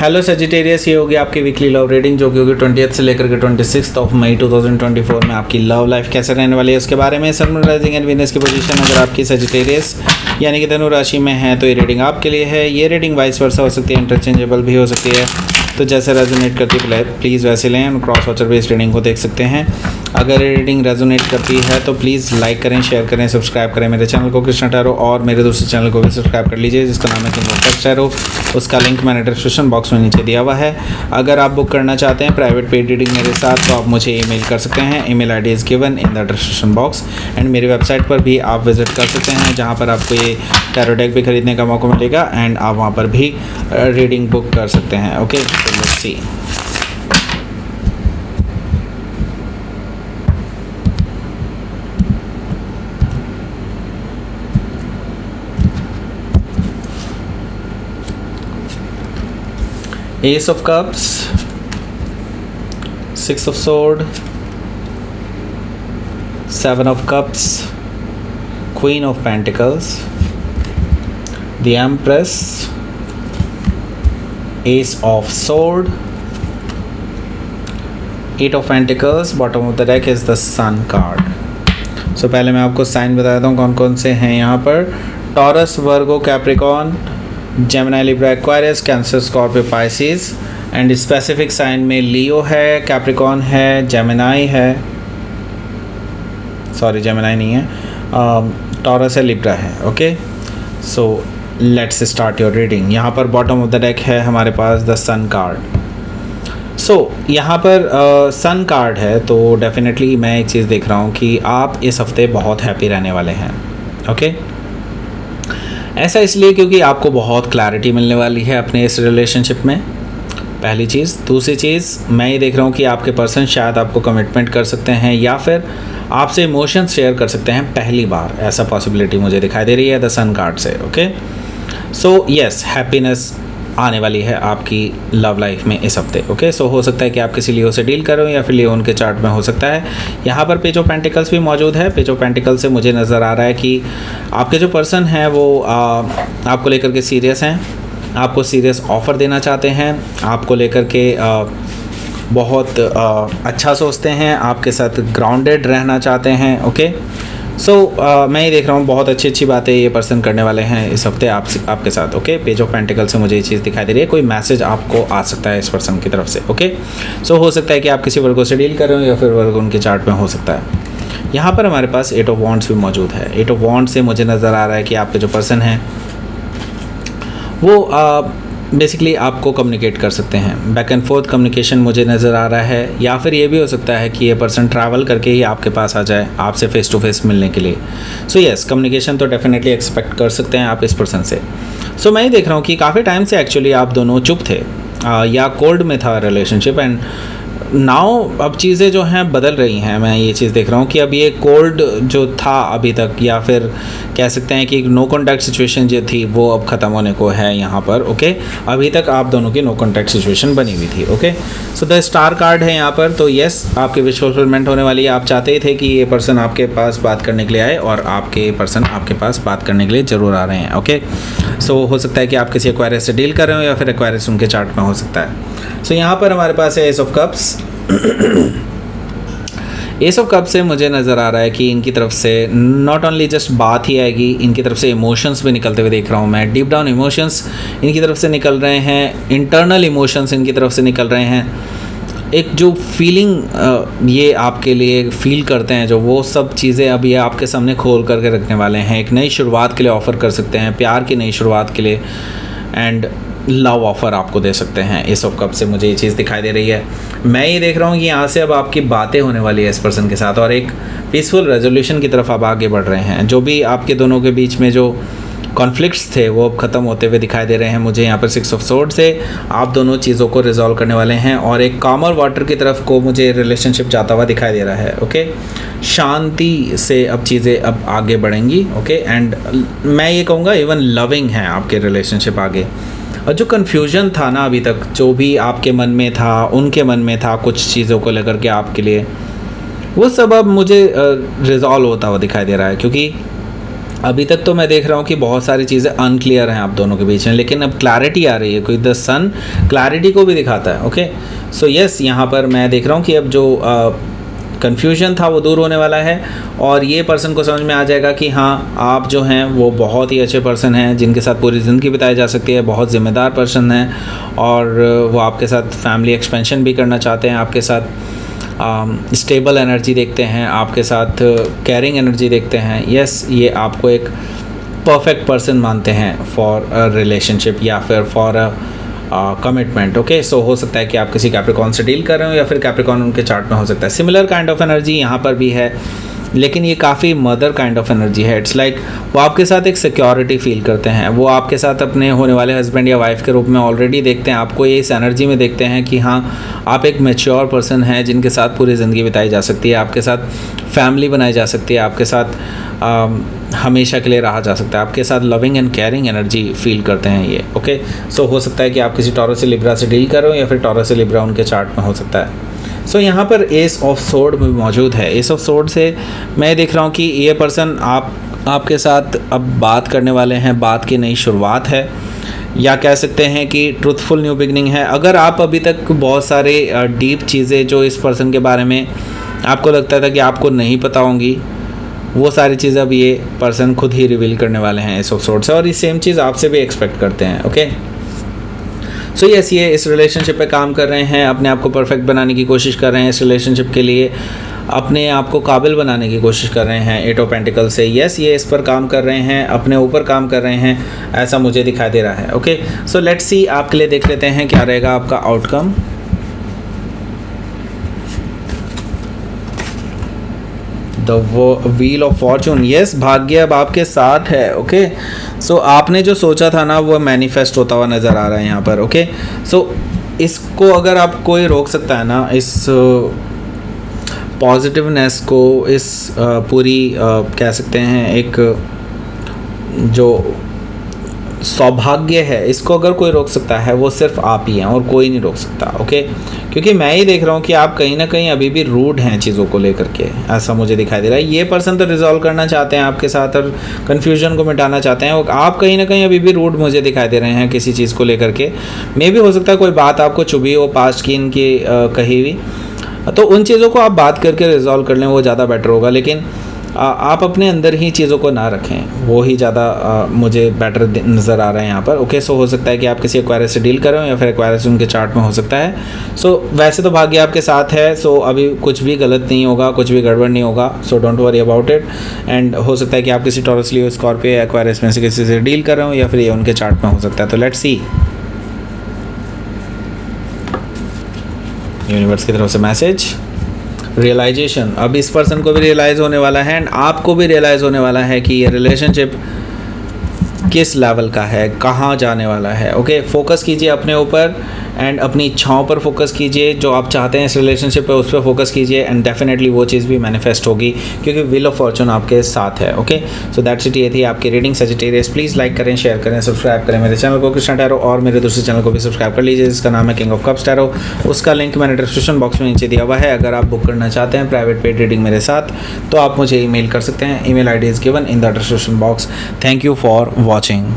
Hello Sagittarius, ये होगी आपकी वीकली लव रीडिंग जो कि होगी 20th से लेकर के 26 मई 2024 में आपकी लव लाइफ कैसे रहने वाली है उसके बारे में। सन राइजिंग एंड वीनस की पोजीशन अगर आपकी सजिटेरियस यानी कि धनु राशि में है तो ये रीडिंग आपके लिए है। ये रीडिंग वाइस वर्सा हो सकती है, इंटरचेंजेबल भी हो सकती है, तो जैसे रेजोनेट करती है प्लीज़ वैसे लें और क्रॉस वॉचर बेस्ड रीडिंग को देख सकते हैं। अगर ये रीडिंग रेजोनेट करती है तो प्लीज़ लाइक करें, शेयर करें, सब्सक्राइब करें मेरे चैनल को कृष्णा टैरो, और मेरे दूसरे चैनल को भी सब्सक्राइब कर लीजिए जिसका नाम है किंग ऑफ टैरो। उसका लिंक मैंने डिस्क्रिप्शन बॉक्स में नीचे दिया हुआ है। अगर आप बुक करना चाहते हैं प्राइवेट पेड रीडिंग मेरे साथ तो आप मुझे ईमेल कर सकते हैं। Email ID is given in the description box and मेरी वेबसाइट पर भी आप विजिट कर सकते हैं जहाँ पर आपको ये टैरो डेक भी खरीदने का मौका मिलेगा एंड आप वहाँ पर भी रीडिंग बुक कर सकते हैं। ओके, तो let's see. Ace of Cups, Six of Swords, Seven of Cups, Queen of Pentacles, the Empress, Ace of Swords, Eight of Pentacles, bottom of the deck is the Sun card. So पहले मैं आपको sign बता देता हूँ कौन कौन से हैं यहाँ पर। Taurus, Virgo, Capricorn, Gemini, Libra, Aquarius, Cancer, Scorpio, Pisces and specific sign में लियो है, कैप्रिकॉन है, जेमिनी है, सॉरी जेमिनी नहीं है, टॉरस है, लिब्रा है। Okay, so let's start your reading. यहाँ पर बॉटम ऑफ द डेक है हमारे पास द सन कार्ड। सो यहाँ पर सन कार्ड है तो डेफिनेटली मैं एक चीज़ देख रहा हूँ कि आप इस हफ्ते बहुत हैप्पी रहने वाले हैं। ओके, ऐसा इसलिए क्योंकि आपको बहुत क्लैरिटी मिलने वाली है अपने इस रिलेशनशिप में, पहली चीज़। दूसरी चीज़, मैं ये देख रहा हूँ कि आपके पर्सन शायद आपको कमिटमेंट कर सकते हैं या फिर आपसे इमोशंस शेयर कर सकते हैं पहली बार, ऐसा पॉसिबिलिटी मुझे दिखाई दे रही है द सन कार्ड से। ओके, सो यस, हैप्पीनेस आने वाली है आपकी लव लाइफ में इस हफ्ते। ओके, सो हो सकता है कि आप किसी लियो से डील करो या फिर लियो उनके चार्ट में हो सकता है। यहाँ पर पेज ऑफ पेंटिकल्स भी मौजूद है। पेज ऑफ पेंटिकल्स से मुझे नज़र आ रहा है कि आपके जो पर्सन हैं वो आपको लेकर के सीरियस हैं, आपको सीरियस ऑफ़र देना चाहते हैं, आपको लेकर के बहुत अच्छा सोचते हैं, आपके साथ ग्राउंडेड रहना चाहते हैं। ओके, सो मैं ये देख रहा हूँ बहुत अच्छी अच्छी बातें ये पर्सन करने वाले हैं इस हफ्ते आपके साथ। ओके, पेज ऑफ पेंटिकल से मुझे ये चीज़ दिखाई दे रही है, कोई मैसेज आपको आ सकता है इस पर्सन की तरफ से। ओके, सो हो सकता है कि आप किसी वर्गो से डील कर रहे हो या फिर वर्गो उनके चार्ट में हो सकता है। यहाँ पर हमारे पास एट ऑफ वॉन्ड्स भी मौजूद है। एट ऑफ वॉन्ड्स से मुझे नज़र आ रहा है कि आपके जो पर्सन हैं वो बेसिकली आपको कम्युनिकेट कर सकते हैं। बैक एंड फोर्थ कम्युनिकेशन मुझे नज़र आ रहा है, या फिर ये भी हो सकता है कि ये पर्सन ट्रैवल करके ही आपके पास आ जाए आपसे फेस टू फेस मिलने के लिए। सो यस, कम्युनिकेशन तो डेफिनेटली एक्सपेक्ट कर सकते हैं आप इस पर्सन से। सो मैं ये देख रहा हूँ कि काफ़ी टाइम से एक्चुअली आप दोनों चुप थे या कोल्ड में था रिलेशनशिप, एंड नाउ अब चीज़ें जो हैं बदल रही हैं। मैं ये चीज़ देख रहा हूँ कि अब ये कोल्ड जो था अभी तक, या फिर कह सकते हैं कि एक नो कॉन्टैक्ट सिचुएशन जो थी वो अब ख़त्म होने को है यहाँ पर। ओके, अभी तक आप दोनों की नो कॉन्टैक्ट सिचुएशन बनी हुई थी। Okay, so the star card है यहाँ पर, तो येस आपकी विश फुलफिलमेंट होने वाली है। आप चाहते थे कि ये पर्सन आपके पास बात करने के लिए आए और आपके पर्सन आपके पास बात करने के लिए ज़रूर आ रहे हैं। ओके, सो हो सकता है कि आप किसी एक्वायरियस से डील कर रहे हो या फिर एक्वायरियस उनके चार्ट में हो सकता है। सो यहाँ पर हमारे पास है S of cups. S of cup से मुझे नज़र आ रहा है कि इनकी तरफ से नॉट ओनली जस्ट बात ही आएगी, इनकी तरफ से इमोशंस भी निकलते हुए देख रहा हूँ मैं। डीप डाउन इमोशंस इनकी तरफ से निकल रहे हैं, इंटरनल इमोशंस इनकी तरफ से निकल रहे हैं। एक जो फीलिंग ये आपके लिए फील करते हैं, जो वो सब चीज़ें अब ये आपके सामने खोल करके रखने वाले हैं। एक नई शुरुआत के लिए ऑफ़र कर सकते हैं, प्यार की नई शुरुआत के लिए, एंड लव ऑफ़र आपको दे सकते हैं। एस ऑफ कप से मुझे ये चीज़ दिखाई दे रही है। मैं ये देख रहा हूँ कि यहाँ से अब आपकी बातें होने वाली है इस पर्सन के साथ और एक पीसफुल रेजोल्यूशन की तरफ आप आगे बढ़ रहे हैं। जो भी आपके दोनों के बीच में जो कॉन्फ्लिक्ट्स थे वो अब ख़त्म होते हुए दिखाई दे रहे हैं मुझे। यहाँ पर सिक्स ऑफ सोर्ड से आप दोनों चीज़ों को रिजॉल्व करने वाले हैं और एक कामर वाटर की तरफ को मुझे रिलेशनशिप जाता हुआ दिखाई दे रहा है। ओके, शांति से अब चीज़ें अब आगे बढ़ेंगी। ओके, एंड मैं ये कहूँगा इवन लविंग है आपके रिलेशनशिप आगे। और जो कन्फ्यूजन था ना अभी तक, जो भी आपके मन में था, उनके मन में था कुछ चीज़ों को लेकर के आपके लिए, वो सब अब मुझे रिजॉल्व होता हुआ दिखाई दे रहा है। क्योंकि अभी तक तो मैं देख रहा हूँ कि बहुत सारी चीज़ें अनक्लियर हैं आप दोनों के बीच में, लेकिन अब क्लैरिटी आ रही है, कोई द सन क्लैरिटी को भी दिखाता है। ओके, सो यस, यहाँ पर मैं देख रहा हूँ कि अब जो कन्फ्यूजन था वो दूर होने वाला है, और ये पर्सन को समझ में आ जाएगा कि हाँ, आप जो हैं वो बहुत ही अच्छे पर्सन हैं जिनके साथ पूरी ज़िंदगी बिताई जा सकती है, बहुत ज़िम्मेदार पर्सन हैं, और वो आपके साथ फैमिली एक्सपेंशन भी करना चाहते हैं, आपके साथ स्टेबल एनर्जी देखते हैं, आपके साथ केयरिंग एनर्जी देखते हैं। यस, ये आपको एक परफेक्ट पर्सन मानते हैं फॉर अ रिलेशनशिप या फिर फॉर अ कमिटमेंट। ओके, सो हो सकता है कि आप किसी कैप्रिकॉन से डील कर रहे हो, या फिर कैप्रिकॉन उनके चार्ट में हो सकता है। सिमिलर काइंड ऑफ एनर्जी यहाँ पर भी है, लेकिन ये काफ़ी मदर काइंड ऑफ एनर्जी है। इट्स लाइक वो आपके साथ एक सिक्योरिटी फील करते हैं, वो आपके साथ अपने होने वाले हस्बैंड या वाइफ के रूप में ऑलरेडी देखते हैं, आपको ये इस एनर्जी में देखते हैं कि हाँ, आप एक मैच्योर पर्सन हैं जिनके साथ पूरी ज़िंदगी बिताई जा सकती है, आपके साथ फैमिली बनाई जा सकती है, आपके साथ हमेशा के लिए रहा जा सकता है, आपके साथ loving and caring energy feel करते हैं ये। ओके, सो हो सकता है कि आप किसी टॉरस से लिब्रा से डील कर रहे हो, या फिर टॉरस से लिब्रा उनके चार्ट में हो सकता है। सो यहाँ पर एस ऑफ सोर्ड भी मौजूद है। एस ऑफ सोर्ड से मैं देख रहा हूँ कि ये पर्सन आपके साथ अब बात करने वाले हैं, बात की नई शुरुआत है, या कह सकते हैं कि ट्रूथफुल न्यू बिगनिंग है। अगर आप अभी तक बहुत सारे डीप चीज़ें जो इस पर्सन के बारे में आपको लगता था कि आपको नहीं पता होंगी, वो सारी चीज़ें अब ये पर्सन खुद ही रिवील करने वाले हैं एस ऑफ सोर्ड से, और ये सेम चीज़ आपसे भी एक्सपेक्ट करते हैं। ओके, सो यस, ये इस रिलेशनशिप पे काम कर रहे हैं, अपने आप को परफेक्ट बनाने की कोशिश कर रहे हैं, इस रिलेशनशिप के लिए अपने आप को काबिल बनाने की कोशिश कर रहे हैं एट ऑफ पेंटिकल से। यस, ये इस पर काम कर रहे हैं, अपने ऊपर काम कर रहे हैं, ऐसा मुझे दिखाई दे रहा है। ओके, सो लेट्स सी, आपके लिए देख लेते हैं क्या रहेगा आपका outcome. The wheel of Fortune. Yes, भाग्य अब आपके साथ है। ओके, सो आपने जो सोचा था ना, वो मैनिफेस्ट होता हुआ नज़र आ रहा है यहाँ पर। ओके, सो इसको अगर आप कोई रोक सकता है ना, इस पॉजिटिवनेस को, इस पूरी कह सकते हैं एक जो सौभाग्य है, इसको अगर कोई रोक सकता है वो सिर्फ आप ही हैं, और कोई नहीं रोक सकता। ओके, क्योंकि मैं ही देख रहा हूँ कि आप कहीं ना कहीं अभी भी रूड हैं चीज़ों को लेकर के, ऐसा मुझे दिखाई दे रहा है। ये पर्सन तो रिजॉल्व करना चाहते हैं आपके साथ और कन्फ्यूजन को मिटाना चाहते हैं, आप कहीं ना कहीं अभी भी रूड मुझे दिखाई दे रहे हैं किसी चीज़ को लेकर के। मे भी हो सकता है कोई बात आपको चुभी हो पास्ट की इनकी कही हुई, तो उन चीज़ों को आप बात करके रिजॉल्व कर लें, वो ज़्यादा बेटर होगा। लेकिन आप अपने अंदर ही चीज़ों को ना रखें, वो ही ज़्यादा मुझे बेटर नज़र आ रहा है यहाँ पर। ओके, सो हो सकता है कि आप किसी एक्वायरस से डील कर रहे हो, या फिर एक्वायरस उनके चार्ट में हो सकता है। सो वैसे तो भाग्य आपके साथ है, सो अभी कुछ भी गलत नहीं होगा, कुछ भी गड़बड़ नहीं होगा, so don't worry about it. And हो सकता है कि आप किसी टॉरस, लियो, स्कॉर्पियो या एक्वायरस में से किसी से डील कर रहे हो, या फिर ये उनके चार्ट में हो सकता है। तो लेट्स सी यूनिवर्स की तरफ से मैसेज, रियलाइजेशन। अब इस पर्सन को भी रियलाइज़ होने वाला है, एंड आपको भी रियलाइज़ होने वाला है कि ये रिलेशनशिप किस लेवल का है, कहाँ जाने वाला है। ओके, फोकस कीजिए अपने ऊपर, एंड अपनी इच्छाओं पर फोकस कीजिए, जो आप चाहते हैं इस रिलेशनशिप पे उस पर फोकस कीजिए, एंड डेफिनेटली वो चीज़ भी मैनिफेस्ट होगी, क्योंकि व्हील ऑफ फॉर्चून आपके साथ है। Okay, so that's it. ये थी आपकी रीडिंग सजिटेरियस। प्लीज़ लाइक करें, शेयर करें, सब्सक्राइब करें मेरे चैनल को कृष्णा टैरो, और मेरे दूसरे चैनल को भी सब्सक्राइब कर लीजिए जिसका नाम है किंग ऑफ कप्स टैरो। उसका लिंक मैंने डिस्क्रिप्शन बॉक्स में नीचे दिया हुआ है। अगर आप बुक करना चाहते हैं प्राइवेट पेड रीडिंग मेरे साथ, तो आप मुझे ईमेल कर सकते हैं। Email ID is given in the description box. Thank you for watching.